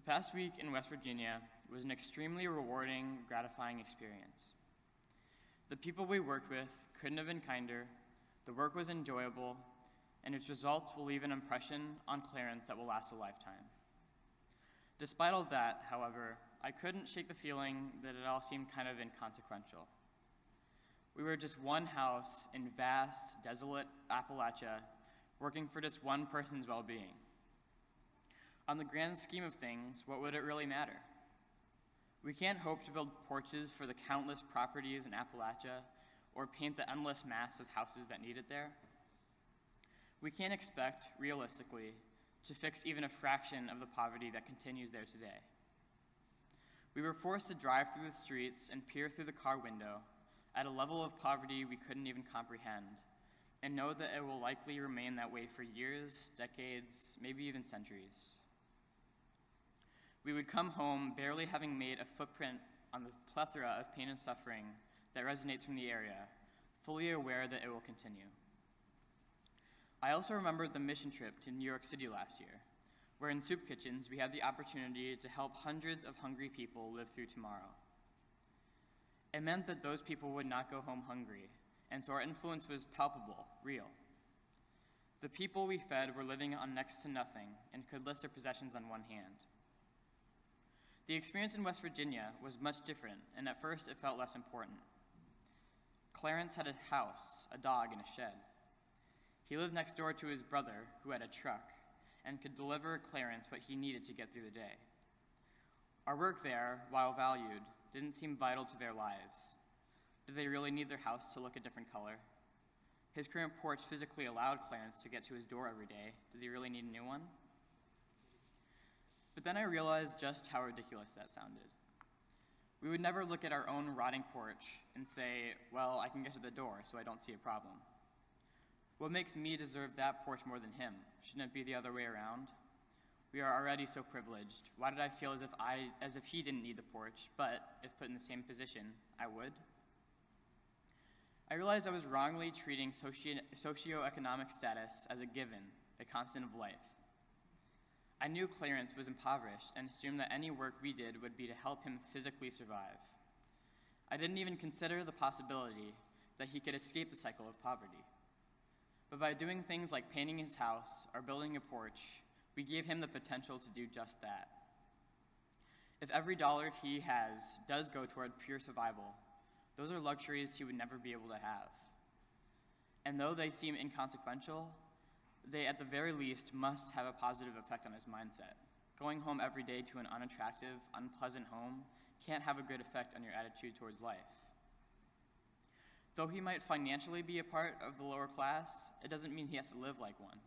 past week in West Virginia was an extremely rewarding, gratifying experience. The people we worked with couldn't have been kinder, the work was enjoyable, and its results will leave an impression on Clarence that will last a lifetime. Despite all that, however, I couldn't shake the feeling that it all seemed kind of inconsequential. We were just one house in vast, desolate Appalachia, working for just one person's well-being. On the grand scheme of things, what would it really matter? We can't hope to build porches for the countless properties in Appalachia or paint the endless mass of houses that need it there. We can't expect, realistically, to fix even a fraction of the poverty that continues there today. We were forced to drive through the streets and peer through the car window at a level of poverty we couldn't even comprehend, and know that it will likely remain that way for years, decades, maybe even centuries. We would come home barely having made a footprint on the plethora of pain and suffering that resonates from the area, fully aware that it will continue. I also remembered the mission trip to New York City last year, where in soup kitchens we had the opportunity to help hundreds of hungry people live through tomorrow. It meant that those people would not go home hungry, and so our influence was palpable, real. The people we fed were living on next to nothing and could list their possessions on one hand. The experience in West Virginia was much different, and at first it felt less important. Clarence had a house, a dog, and a shed. He lived next door to his brother, who had a truck, and could deliver Clarence what he needed to get through the day. Our work there, while valued, didn't seem vital to their lives. Did they really need their house to look a different color? His current porch physically allowed Clarence to get to his door every day. Does he really need a new one? But then I realized just how ridiculous that sounded. We would never look at our own rotting porch and say, well, I can get to the door, so I don't see a problem. What makes me deserve that porch more than him? Shouldn't it be the other way around? We are already so privileged. Why did I feel as if he didn't need the porch, but if put in the same position, I would? I realized I was wrongly treating socioeconomic status as a given, a constant of life. I knew Clarence was impoverished and assumed that any work we did would be to help him physically survive. I didn't even consider the possibility that he could escape the cycle of poverty. But by doing things like painting his house or building a porch, we gave him the potential to do just that. If every dollar he has does go toward pure survival, those are luxuries he would never be able to have. And though they seem inconsequential, they at the very least must have a positive effect on his mindset. Going home every day to an unattractive, unpleasant home can't have a good effect on your attitude towards life. Though he might financially be a part of the lower class, it doesn't mean he has to live like one.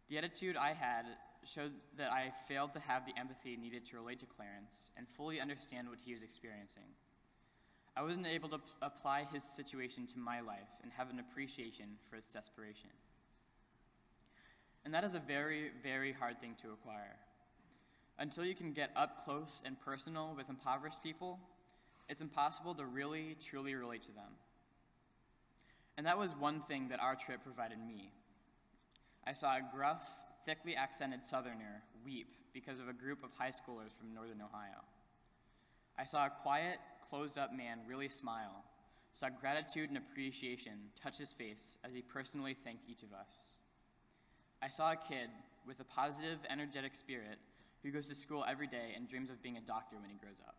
The attitude I had showed that I failed to have the empathy needed to relate to Clarence and fully understand what he was experiencing. I wasn't able to apply his situation to my life and have an appreciation for its desperation. And that is a very, very hard thing to acquire. Until you can get up close and personal with impoverished people, it's impossible to really, truly relate to them. And that was one thing that our trip provided me. I saw a gruff, thickly accented Southerner weep because of a group of high schoolers from Northern Ohio. I saw a quiet, closed-up man really smile, saw gratitude and appreciation touch his face as he personally thanked each of us. I saw a kid with a positive, energetic spirit who goes to school every day and dreams of being a doctor when he grows up.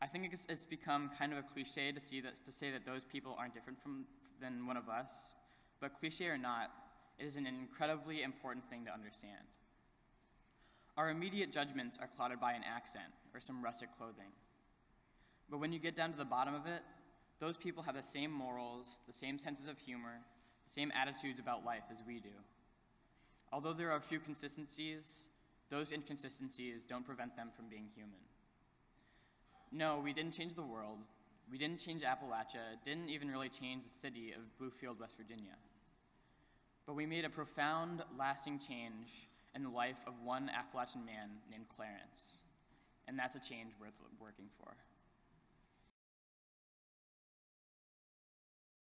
I think it's become kind of a cliche to say that those people aren't different than one of us, but cliche or not, it is an incredibly important thing to understand. Our immediate judgments are clouded by an accent or some rustic clothing. But when you get down to the bottom of it, those people have the same morals, the same senses of humor, the same attitudes about life as we do. Although there are a few consistencies, those inconsistencies don't prevent them from being human. No, we didn't change the world. We didn't change Appalachia. Didn't even really change the city of Bluefield, West Virginia. But we made a profound, lasting change in the life of one Appalachian man named Clarence. And that's a change worth working for.